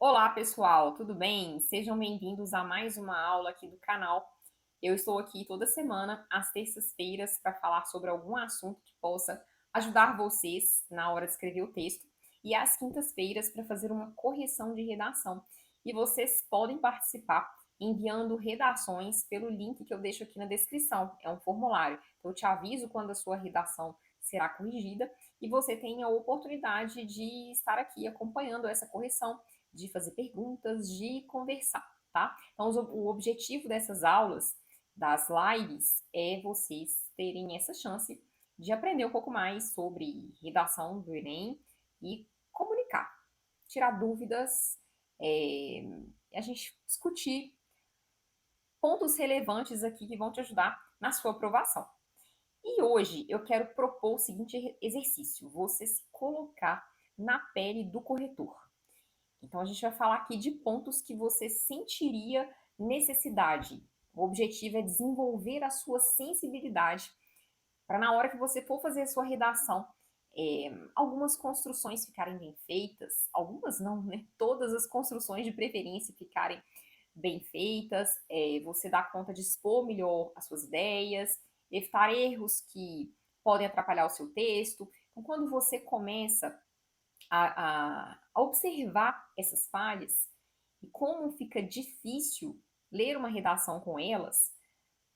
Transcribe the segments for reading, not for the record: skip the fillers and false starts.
Olá, pessoal, tudo bem? Sejam bem-vindos a mais uma aula aqui do canal. Eu estou aqui toda semana, às terças-feiras, para falar sobre algum assunto que possa ajudar vocês na hora de escrever o texto, e às quintas-feiras para fazer uma correção de redação. E vocês podem participar enviando redações pelo link que eu deixo aqui na descrição. É um formulário. Então, eu te aviso quando a sua redação será corrigida e você tem a oportunidade de estar aqui acompanhando essa correção, de fazer perguntas, de conversar, tá? Então, o objetivo dessas aulas, das lives, é vocês terem essa chance de aprender um pouco mais sobre redação do Enem e comunicar, tirar dúvidas, a gente discutir pontos relevantes aqui que vão te ajudar na sua aprovação. E hoje eu quero propor o seguinte exercício: você se colocar na pele do corretor. Então, a gente vai falar aqui de pontos que você sentiria necessidade. O objetivo é desenvolver a sua sensibilidade para, na hora que você for fazer a sua redação, algumas construções ficarem bem feitas, algumas não, né? Todas as construções de preferência ficarem bem feitas, você dá conta de expor melhor as suas ideias, evitar erros que podem atrapalhar o seu texto. Então, quando você começa a observar essas falhas e como fica difícil ler uma redação com elas,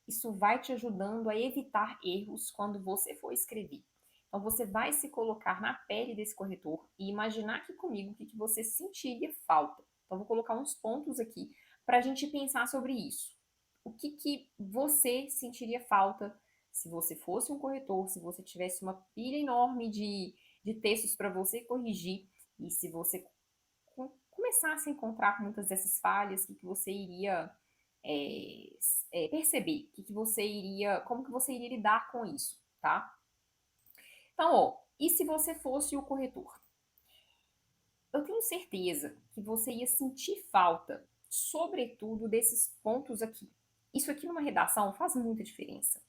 isso vai te ajudando a evitar erros quando você for escrever. Então, você vai se colocar na pele desse corretor e imaginar aqui comigo o que você sentiria falta. Então, vou colocar uns pontos aqui para a gente pensar sobre isso. O que você sentiria falta se você fosse um corretor, se você tivesse uma pilha enorme de textos para você corrigir e se você começasse a encontrar muitas dessas falhas, o que você iria é, perceber, que você iria, como que você iria lidar com isso, tá? Então, ó, e se você fosse o corretor? Eu tenho certeza que você ia sentir falta, sobretudo desses pontos aqui. Isso aqui numa redação faz muita diferença.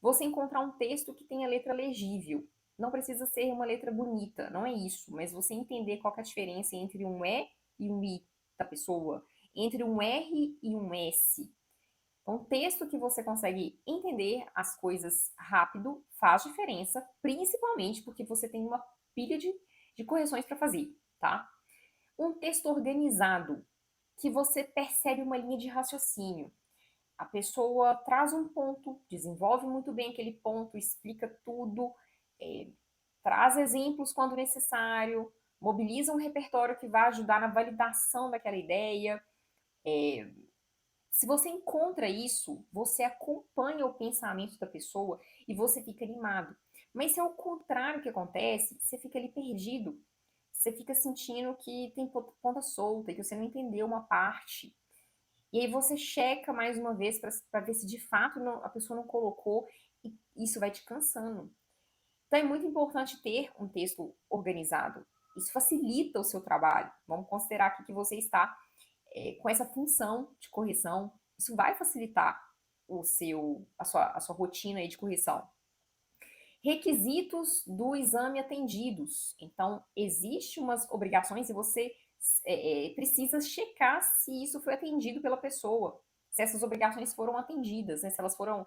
Você encontrar um texto que tenha letra legível. Não precisa ser uma letra bonita, não é isso, mas você entender qual é a diferença entre um E e um I da pessoa, entre um R e um S. Então, um texto que você consegue entender as coisas rápido faz diferença, principalmente porque você tem uma pilha de correções para fazer, tá? Um texto organizado, que você percebe uma linha de raciocínio. A pessoa traz um ponto, desenvolve muito bem aquele ponto, explica tudo, é, traz exemplos quando necessário, mobiliza um repertório que vai ajudar na validação daquela ideia. Se você encontra isso, você acompanha o pensamento da pessoa e você fica animado. Mas se é o contrário que acontece, você fica ali perdido. Você fica sentindo que tem ponta solta e que você não entendeu uma parte. E aí você checa mais uma vez para ver se de fato a pessoa não colocou e isso vai te cansando. Então é muito importante ter um texto organizado. Isso facilita o seu trabalho. Vamos considerar aqui que você está com essa função de correção. Isso vai facilitar a sua rotina aí de correção. Requisitos do exame atendidos. Então, existe umas obrigações e você precisa checar se isso foi atendido pela pessoa, se essas obrigações foram atendidas, né? Se elas foram,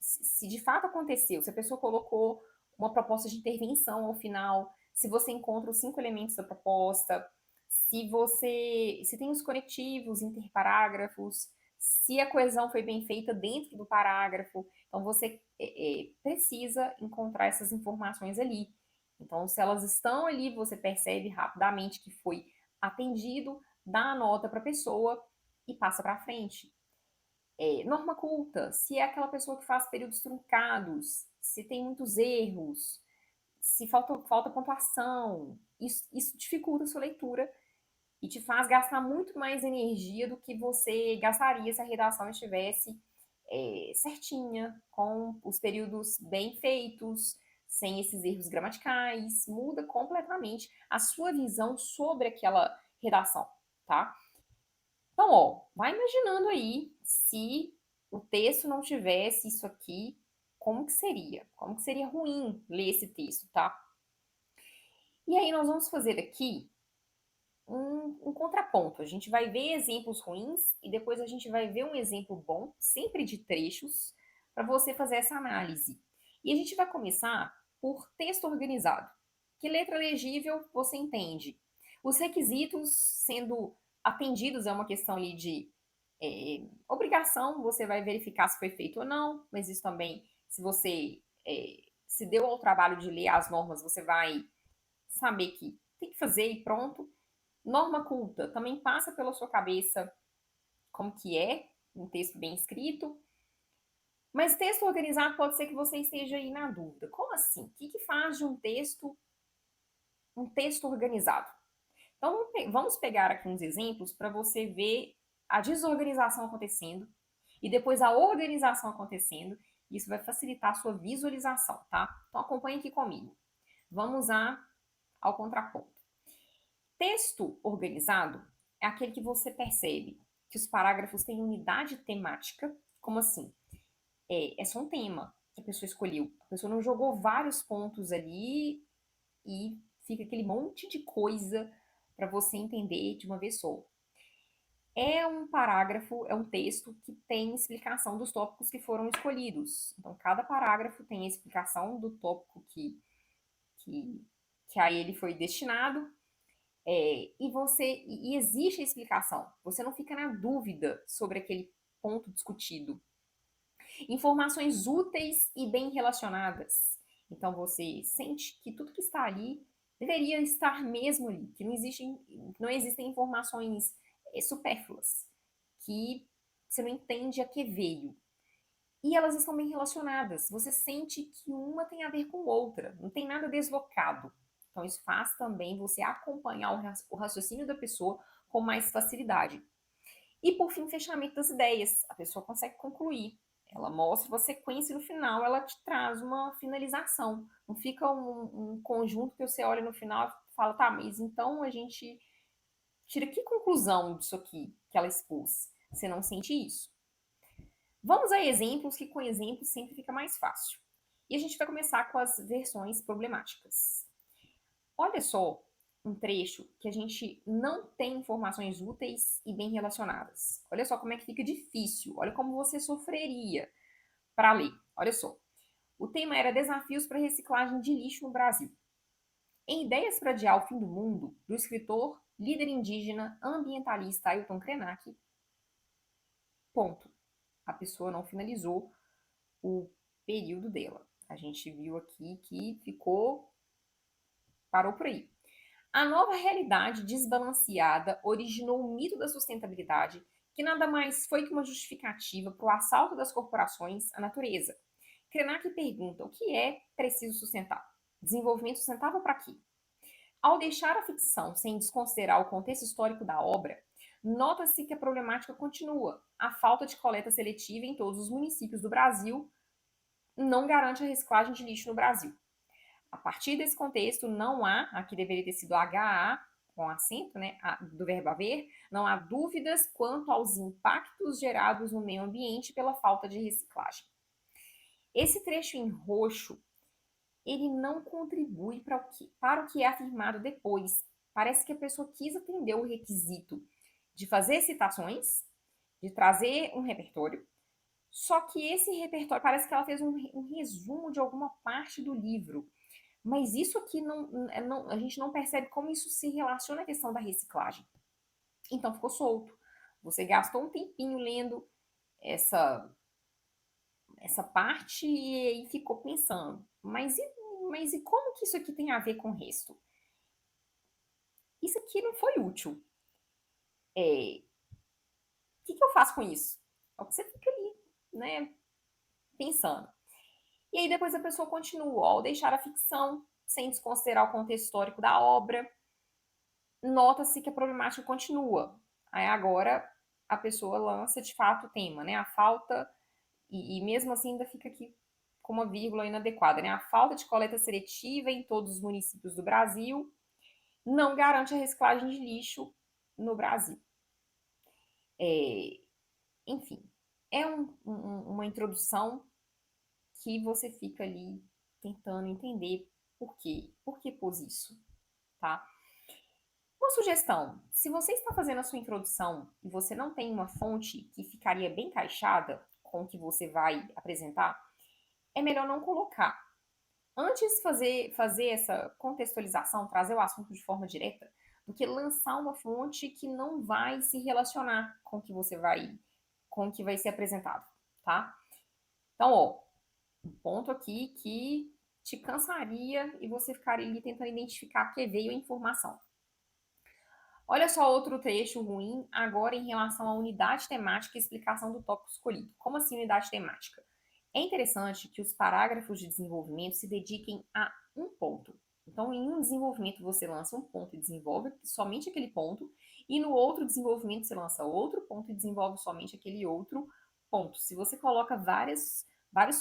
se de fato aconteceu, se a pessoa colocou uma proposta de intervenção ao final, se você encontra os 5 elementos da proposta, se tem os conectivos, interparágrafos, se a coesão foi bem feita dentro do parágrafo. Então, você precisa encontrar essas informações ali. Então, se elas estão ali, você percebe rapidamente que foi atendido, dá a nota para a pessoa e passa para frente. Norma culta, se é aquela pessoa que faz períodos truncados, se tem muitos erros, se falta pontuação, isso dificulta a sua leitura e te faz gastar muito mais energia do que você gastaria se a redação estivesse certinha, com os períodos bem feitos, sem esses erros gramaticais, muda completamente a sua visão sobre aquela redação, tá? Então, ó, vai imaginando aí se o texto não tivesse isso aqui, como que seria? Como que seria ruim ler esse texto, tá? E aí nós vamos fazer aqui um contraponto. A gente vai ver exemplos ruins e depois a gente vai ver um exemplo bom, sempre de trechos, para você fazer essa análise. E a gente vai começar por texto organizado. Que letra legível você entende? Os requisitos sendo atendidos é uma questão ali de obrigação, você vai verificar se foi feito ou não, mas isso também, se você se deu ao trabalho de ler as normas, você vai saber que tem que fazer e pronto. Norma culta, também passa pela sua cabeça como que é um texto bem escrito, mas texto organizado pode ser que você esteja aí na dúvida. Como assim? O que faz de um texto organizado? Então, vamos pegar aqui uns exemplos para você ver a desorganização acontecendo e depois a organização acontecendo. Isso vai facilitar a sua visualização, tá? Então, acompanhe aqui comigo. Vamos ao contraponto. Texto organizado é aquele que você percebe que os parágrafos têm unidade temática. Como assim? É só um tema que a pessoa escolheu. A pessoa não jogou vários pontos ali e fica aquele monte de coisa para você entender de uma vez só. É um parágrafo, é um texto que tem explicação dos tópicos que foram escolhidos. Então, cada parágrafo tem a explicação do tópico que, que a ele foi destinado. E existe a explicação. Você não fica na dúvida sobre aquele ponto discutido. Informações úteis e bem relacionadas. Então você sente que tudo que está ali deveria estar mesmo ali, que não existem informações supérfluas, que você não entende a que veio. E elas estão bem relacionadas. Você sente que uma tem a ver com outra, não tem nada deslocado. Então, isso faz também você acompanhar o raciocínio da pessoa com mais facilidade. E, por fim, fechamento das ideias. A pessoa consegue concluir. Ela mostra uma sequência e no final ela te traz uma finalização. Não fica um conjunto que você olha no final e fala, tá, mas então a gente tira que conclusão disso aqui que ela expôs? Você não sente isso. Vamos a exemplos, que com exemplos sempre fica mais fácil. E a gente vai começar com as versões problemáticas. Olha só um trecho que a gente não tem informações úteis e bem relacionadas. Olha só como é que fica difícil. Olha como você sofreria para ler. Olha só. O tema era Desafios para reciclagem de lixo no Brasil. Em Ideias para Adiar o Fim do Mundo, do escritor, líder indígena, ambientalista Ailton Krenak, ponto. A pessoa não finalizou o período dela. A gente viu aqui que parou por aí. A nova realidade desbalanceada originou o mito da sustentabilidade, que nada mais foi que uma justificativa para o assalto das corporações à natureza. Krenak pergunta o que é preciso sustentar. Desenvolvimento sustentável para quê? Ao deixar a ficção sem desconsiderar o contexto histórico da obra, nota-se que a problemática continua. A falta de coleta seletiva em todos os municípios do Brasil não garante a reciclagem de lixo no Brasil. A partir desse contexto, não há, aqui deveria ter sido HA, com acento, né, do verbo haver, não há dúvidas quanto aos impactos gerados no meio ambiente pela falta de reciclagem. Esse trecho em roxo, ele não contribui para o que é afirmado depois. Parece que a pessoa quis atender o requisito de fazer citações, de trazer um repertório, só que esse repertório, parece que ela fez um resumo de alguma parte do livro. Mas isso aqui a gente não percebe como isso se relaciona à questão da reciclagem. Então ficou solto. Você gastou um tempinho lendo essa, essa parte e ficou pensando, mas e como que isso aqui tem a ver com o resto? Isso aqui não foi útil. O que eu faço com isso? É o que você fica ali, né, pensando. E aí depois a pessoa continua, ao deixar a ficção, sem desconsiderar o contexto histórico da obra, nota-se que a problemática continua. Aí agora a pessoa lança de fato o tema, né? A falta, e mesmo assim ainda fica aqui com uma vírgula inadequada, né? A falta de coleta seletiva em todos os municípios do Brasil não garante a reciclagem de lixo no Brasil. Enfim, é uma introdução que você fica ali tentando entender por quê pôs isso, tá? sugestão, se você está fazendo a sua introdução e você não tem uma fonte que ficaria bem encaixada com o que você vai apresentar, é melhor não colocar. Antes fazer essa contextualização, trazer o assunto de forma direta, do que lançar uma fonte que não vai se relacionar com o que vai ser apresentado, tá? Então, ó, um ponto aqui que te cansaria e você ficaria ali tentando identificar que veio a informação. Olha só outro trecho ruim agora em relação à unidade temática e explicação do tópico escolhido. Como assim unidade temática? É interessante que os parágrafos de desenvolvimento se dediquem a um ponto. Então, em um desenvolvimento você lança um ponto e desenvolve somente aquele ponto, e no outro desenvolvimento você lança outro ponto e desenvolve somente aquele outro ponto. Se você coloca vários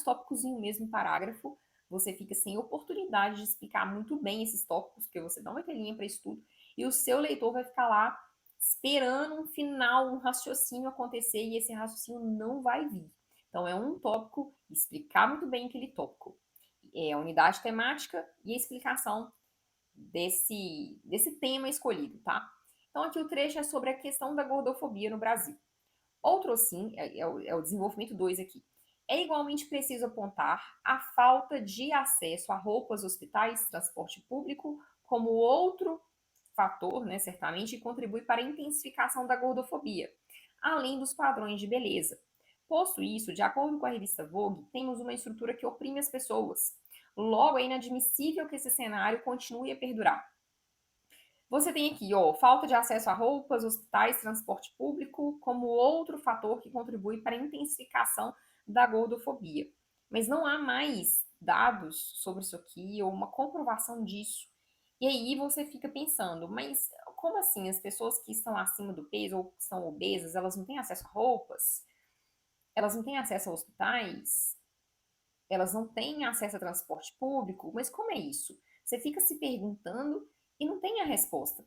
tópicos em um mesmo parágrafo, você fica sem oportunidade de explicar muito bem esses tópicos, porque você não vai ter linha para estudo, e o seu leitor vai ficar lá esperando um final, um raciocínio acontecer, e esse raciocínio não vai vir. Então, é um tópico, explicar muito bem aquele tópico. É a unidade temática e a explicação desse tema escolhido, tá? Então, aqui o trecho é sobre a questão da gordofobia no Brasil. Outro, sim, é o desenvolvimento 2 aqui. É igualmente preciso apontar a falta de acesso a roupas, hospitais, transporte público, como outro fator, né, certamente, que contribui para a intensificação da gordofobia, além dos padrões de beleza. Posto isso, de acordo com a revista Vogue, temos uma estrutura que oprime as pessoas. Logo, é inadmissível que esse cenário continue a perdurar. Você tem aqui, ó, falta de acesso a roupas, hospitais, transporte público, como outro fator que contribui para a intensificação da gordofobia. Mas não há mais dados sobre isso aqui ou uma comprovação disso. E aí você fica pensando, mas como assim as pessoas que estão acima do peso ou que estão obesas, elas não têm acesso a roupas? Elas não têm acesso a hospitais? Elas não têm acesso a transporte público? Mas como é isso? Você fica se perguntando e não tem a resposta.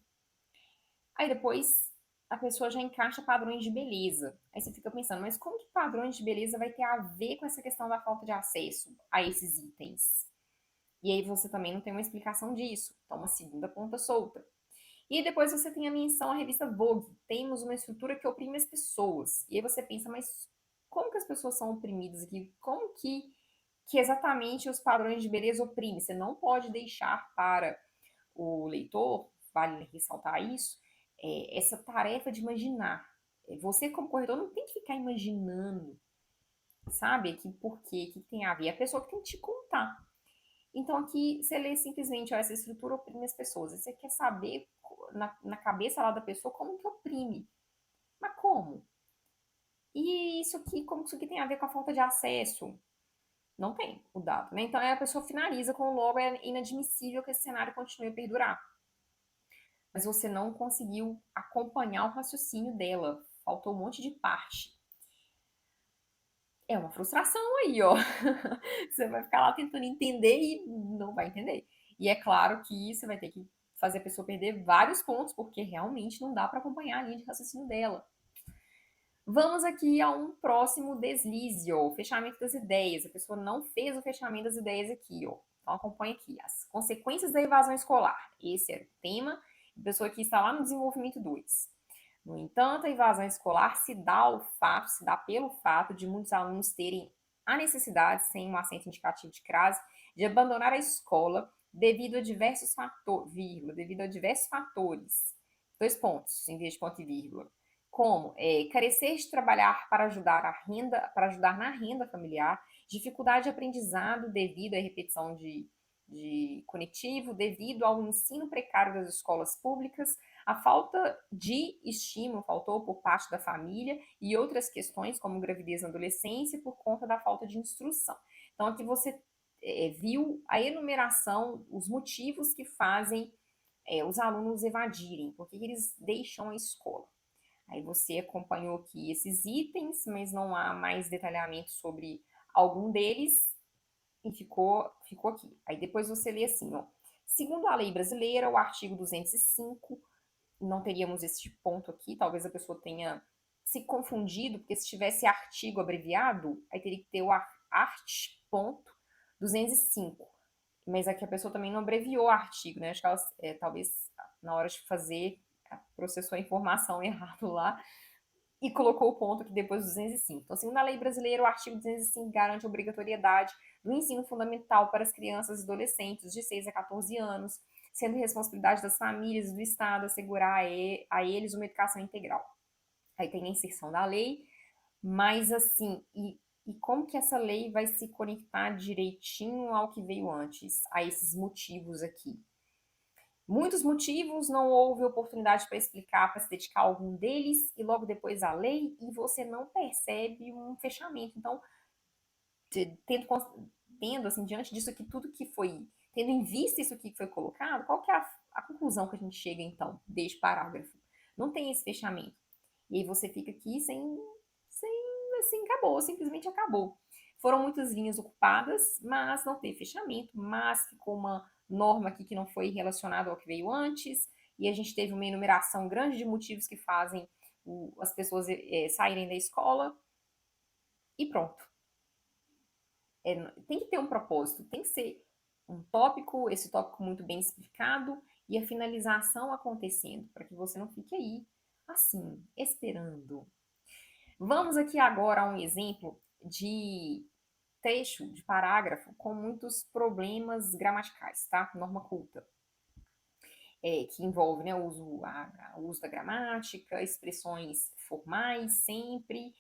Aí depois a pessoa já encaixa padrões de beleza. Aí você fica pensando, mas como que padrões de beleza vai ter a ver com essa questão da falta de acesso a esses itens? E aí você também não tem uma explicação disso. Então, uma segunda ponta solta. E depois você tem a menção à revista Vogue. Temos uma estrutura que oprime as pessoas. E aí você pensa, mas como que as pessoas são oprimidas aqui? Como que exatamente os padrões de beleza oprimem? Você não pode deixar para o leitor, vale ressaltar isso, essa tarefa de imaginar. Você, como corretor, não tem que ficar imaginando, sabe? Que por quê, que tem a ver. É a pessoa que tem que te contar. Então, aqui, você lê simplesmente, ó, essa estrutura oprime as pessoas. E você quer saber, na cabeça lá da pessoa, como que oprime. Mas como? E isso aqui, como que isso aqui tem a ver com a falta de acesso? Não tem o dado, né? Então, aí a pessoa finaliza com logo, é inadmissível que esse cenário continue a perdurar. Mas você não conseguiu acompanhar o raciocínio dela. Faltou um monte de parte. É uma frustração aí, ó. Você vai ficar lá tentando entender e não vai entender. E é claro que você vai ter que fazer a pessoa perder vários pontos, porque realmente não dá para acompanhar a linha de raciocínio dela. Vamos aqui a um próximo deslize, ó, o fechamento das ideias. A pessoa não fez o fechamento das ideias aqui, ó. Então acompanha aqui as consequências da evasão escolar. Esse era o tema. A pessoa aqui está lá no desenvolvimento 2. No entanto, a evasão escolar se dá pelo fato de muitos alunos terem a necessidade, sem um acento indicativo de crase, de abandonar a escola devido a devido a diversos fatores. Dois pontos, em vez de ponto e vírgula. Como carecer de trabalhar para ajudar na renda familiar, dificuldade de aprendizado devido à repetição de conectivo, devido ao ensino precário das escolas públicas, a falta de estímulo faltou por parte da família e outras questões, como gravidez na adolescência, por conta da falta de instrução. Então, aqui você viu a enumeração, os motivos que fazem os alunos evadirem, porque eles deixam a escola. Aí você acompanhou aqui esses itens, mas não há mais detalhamento sobre algum deles e ficou aqui. Aí depois você lê assim, ó. Segundo a lei brasileira, o artigo 205, não teríamos esse ponto aqui, talvez a pessoa tenha se confundido, porque se tivesse artigo abreviado, aí teria que ter o art.205. Mas aqui a pessoa também não abreviou o artigo, né? Acho que ela, talvez na hora de fazer processou a informação errado lá e colocou o ponto aqui depois do 205. Então, segundo a lei brasileira, o artigo 205 garante a obrigatoriedade do ensino fundamental para as crianças e adolescentes de 6 a 14 anos, sendo responsabilidade das famílias e do Estado assegurar a eles uma educação integral. Aí tem a inserção da lei, mas assim, e como que essa lei vai se conectar direitinho ao que veio antes, a esses motivos aqui? Muitos motivos, não houve oportunidade para explicar, para se dedicar a algum deles, e logo depois a lei, e você não percebe um fechamento. Então, tendo, tendo assim, diante disso aqui, tudo que foi, tendo em vista isso aqui que foi colocado, qual que é a conclusão que a gente chega, então, deste parágrafo? Não tem esse fechamento. E aí você fica aqui sem assim, acabou, simplesmente acabou. Foram muitas linhas ocupadas, mas não teve fechamento, mas ficou uma norma aqui que não foi relacionada ao que veio antes, e a gente teve uma enumeração grande de motivos que fazem as pessoas saírem da escola, e pronto. Tem que ter um propósito, tem que ser um tópico, esse tópico muito bem explicado, e a finalização acontecendo, para que você não fique aí, assim, esperando. Vamos aqui agora a um exemplo de trecho, de parágrafo, com muitos problemas gramaticais, tá? Norma culta. Que envolve né, o uso da gramática, expressões formais sempre,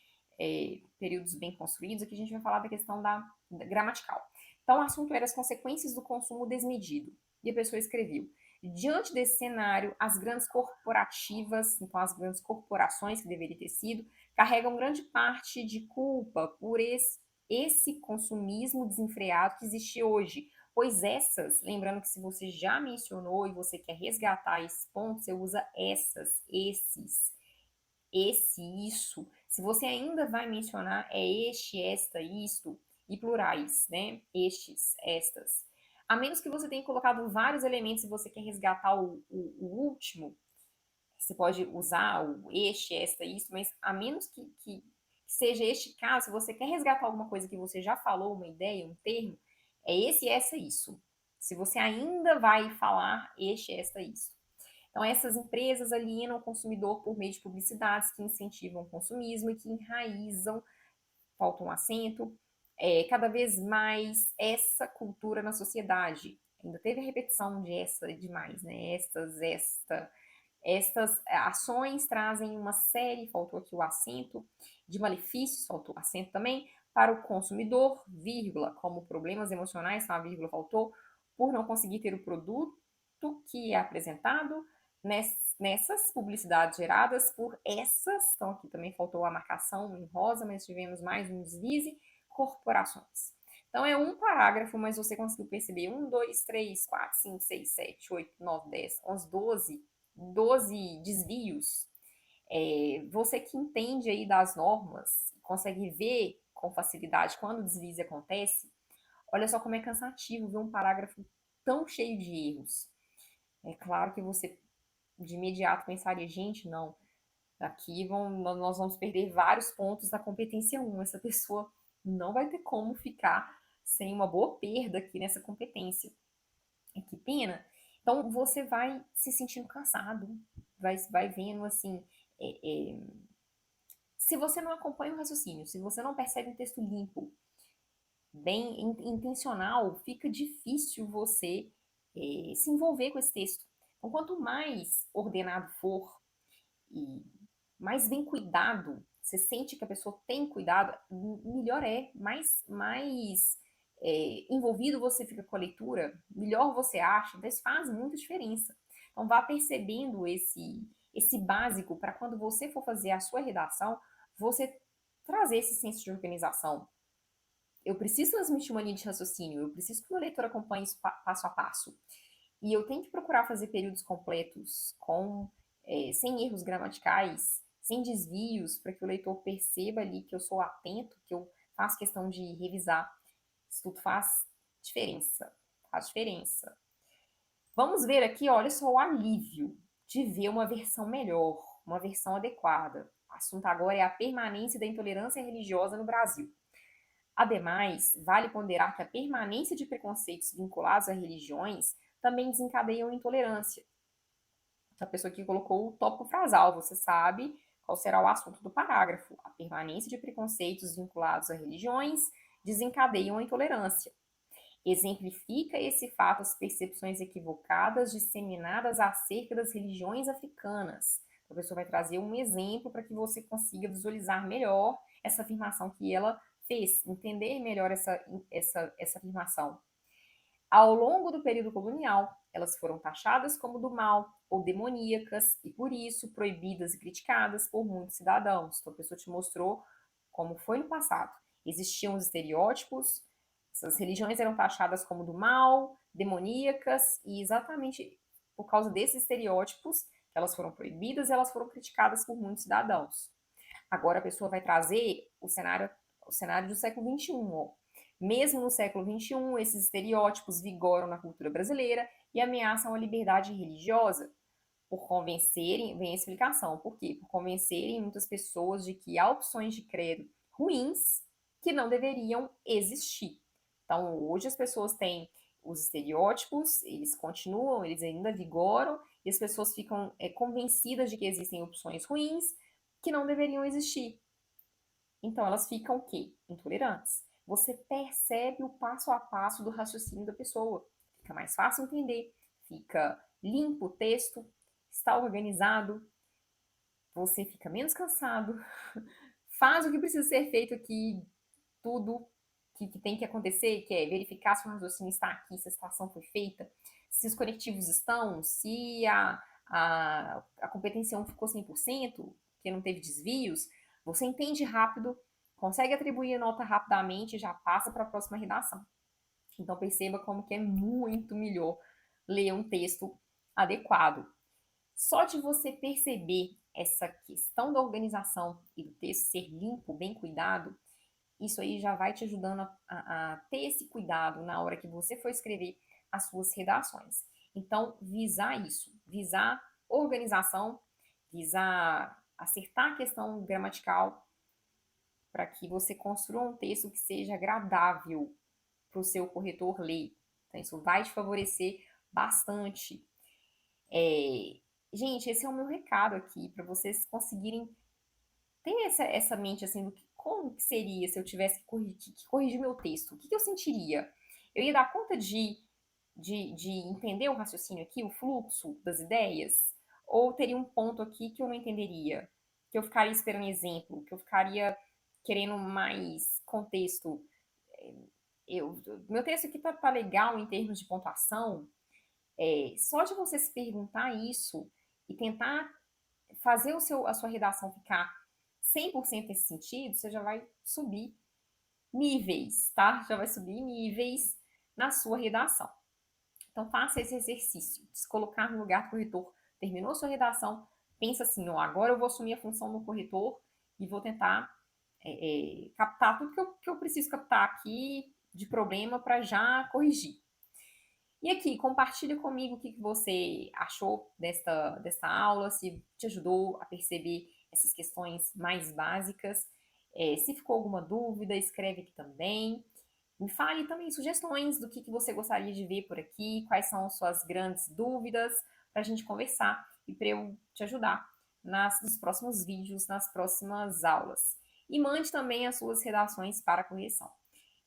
períodos bem construídos. Aqui a gente vai falar da questão da gramatical. Então, o assunto era as consequências do consumo desmedido. E a pessoa escreveu: diante desse cenário, as grandes corporativas, então as grandes corporações, que deveria ter sido, carregam grande parte de culpa por esse consumismo desenfreado que existe hoje, pois essas, lembrando que se você já mencionou e você quer resgatar esse ponto, você usa essas, esses, esse, isso. Se você ainda vai mencionar, é este, esta, isto, e plurais, né? Estes, estas. A menos que você tenha colocado vários elementos e você quer resgatar o último, você pode usar o este, esta, isso, mas a menos que seja este caso, se você quer resgatar alguma coisa que você já falou, uma ideia, um termo, é esse, essa, isso. Se você ainda vai falar este, esta, isso. Então, essas empresas alienam o consumidor por meio de publicidades que incentivam o consumismo e que enraizam, falta um acento, cada vez mais essa cultura na sociedade. Ainda teve a repetição de essa demais, né? Estas ações trazem uma série, faltou aqui o acento, de malefícios, faltou o acento também, para o consumidor, vírgula, como problemas emocionais, tá? A vírgula faltou, por não conseguir ter o produto que é apresentado nessas publicidades geradas por essas, então aqui também faltou a marcação em rosa, mas tivemos mais um deslize, corporações. Então é um parágrafo, mas você conseguiu perceber 1, 2, 3, 4, 5, 6, 7, 8, 9, 10, 11, 12 desvios. Você que entende aí das normas, consegue ver com facilidade quando o deslize acontece, olha só como é cansativo ver um parágrafo tão cheio de erros. É claro que você de imediato pensaria, gente, não, aqui nós vamos perder vários pontos da competência 1. Essa pessoa não vai ter como ficar sem uma boa perda aqui nessa competência. Que pena. Então você vai se sentindo cansado, vai vendo assim. Se você não acompanha o raciocínio, se você não percebe um texto limpo, bem intencional, fica difícil você se envolver com esse texto. Então, quanto mais ordenado for e mais bem cuidado, você sente que a pessoa tem cuidado, melhor é, mais envolvido você fica com a leitura, melhor você acha, então isso faz muita diferença. Então vá percebendo esse básico para quando você for fazer a sua redação, você trazer esse senso de organização. Eu preciso transmitir uma linha de raciocínio, eu preciso que o meu leitor acompanhe isso passo a passo. E eu tenho que procurar fazer períodos completos sem erros gramaticais, sem desvios, para que o leitor perceba ali que eu sou atento, que eu faço questão de revisar. Isso tudo faz diferença. Faz diferença. Vamos ver aqui, olha só o alívio de ver uma versão melhor, uma versão adequada. O assunto agora é a permanência da intolerância religiosa no Brasil. Ademais, vale ponderar que a permanência de preconceitos vinculados a religiões também desencadeiam intolerância. A pessoa que colocou o tópico frasal, você sabe qual será o assunto do parágrafo. A permanência de preconceitos vinculados a religiões desencadeiam a intolerância. Exemplifica esse fato as percepções equivocadas disseminadas acerca das religiões africanas. A pessoa vai trazer um exemplo para que você consiga visualizar melhor essa afirmação que ela fez, entender melhor essa afirmação. Ao longo do período colonial, elas foram taxadas como do mal ou demoníacas e, por isso, proibidas e criticadas por muitos cidadãos. Então, a pessoa te mostrou como foi no passado. Existiam os estereótipos, essas religiões eram taxadas como do mal, demoníacas, e exatamente por causa desses estereótipos, elas foram proibidas e elas foram criticadas por muitos cidadãos. Agora a pessoa vai trazer o cenário do século XXI. Ó. Mesmo no século XXI, esses estereótipos vigoram na cultura brasileira e ameaçam a liberdade religiosa por convencerem, vem a explicação, por quê? Por convencerem muitas pessoas de que há opções de credo ruins que não deveriam existir. Então, hoje as pessoas têm os estereótipos, eles continuam, eles ainda vigoram, e as pessoas ficam convencidas de que existem opções ruins que não deveriam existir. Então, elas ficam o quê? Intolerantes. Você percebe o passo a passo do raciocínio da pessoa. Fica mais fácil entender, fica limpo o texto, está organizado, você fica menos cansado, faz o que precisa ser feito aqui, tudo que tem que acontecer, que é verificar se o raciocínio está aqui, se a situação foi feita, se os conectivos estão, se a competência 1 ficou 100%, que não teve desvios, você entende rápido, consegue atribuir a nota rapidamente e já passa para a próxima redação. Então perceba como que é muito melhor ler um texto adequado. Só de você perceber essa questão da organização e do texto ser limpo, bem cuidado, isso aí já vai te ajudando a ter esse cuidado na hora que você for escrever as suas redações. Então, visar isso, visar organização, visar acertar a questão gramatical para que você construa um texto que seja agradável para o seu corretor ler. Então, isso vai te favorecer bastante. Gente, esse é o meu recado aqui, para vocês conseguirem ter essa mente assim do que como que seria se eu tivesse que corrigir meu texto? O que eu sentiria? Eu ia dar conta de entender o raciocínio aqui, o fluxo das ideias? Ou teria um ponto aqui que eu não entenderia? Que eu ficaria esperando exemplo? Que eu ficaria querendo mais contexto? Meu texto aqui tá legal em termos de pontuação? Só de você se perguntar isso e tentar fazer a sua redação ficar 100% nesse sentido, você já vai subir níveis, tá? Já vai subir níveis na sua redação. Então, faça esse exercício, de se colocar no lugar do corretor. Terminou sua redação, pensa assim, ó, agora eu vou assumir a função do corretor e vou tentar captar tudo que eu preciso captar aqui de problema para já corrigir. E aqui, compartilha comigo o que você achou desta aula, se te ajudou a perceber essas questões mais básicas. Se ficou alguma dúvida, escreve aqui também. Me fale também sugestões do que você gostaria de ver por aqui, quais são suas grandes dúvidas, para a gente conversar e para eu te ajudar nos próximos vídeos, nas próximas aulas. E mande também as suas redações para correção.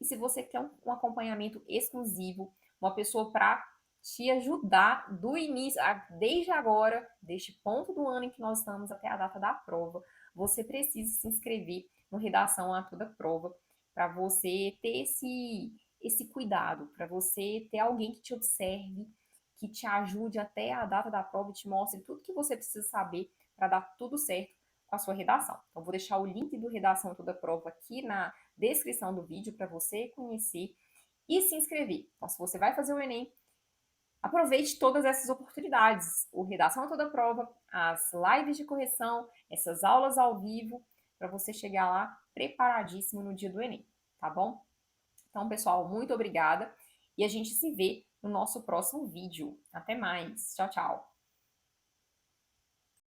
E se você quer um acompanhamento exclusivo, uma pessoa para te ajudar do início, desde agora, deste ponto do ano em que nós estamos até a data da prova, você precisa se inscrever no Redação a Toda Prova para você ter esse cuidado, para você ter alguém que te observe, que te ajude até a data da prova e te mostre tudo que você precisa saber para dar tudo certo com a sua redação. Então, vou deixar o link do Redação a Toda Prova aqui na descrição do vídeo para você conhecer e se inscrever. Então, se você vai fazer o Enem, aproveite todas essas oportunidades. O Redação a Toda Prova, as lives de correção, essas aulas ao vivo, para você chegar lá preparadíssimo no dia do Enem, tá bom? Então, pessoal, muito obrigada e a gente se vê no nosso próximo vídeo. Até mais. Tchau, tchau.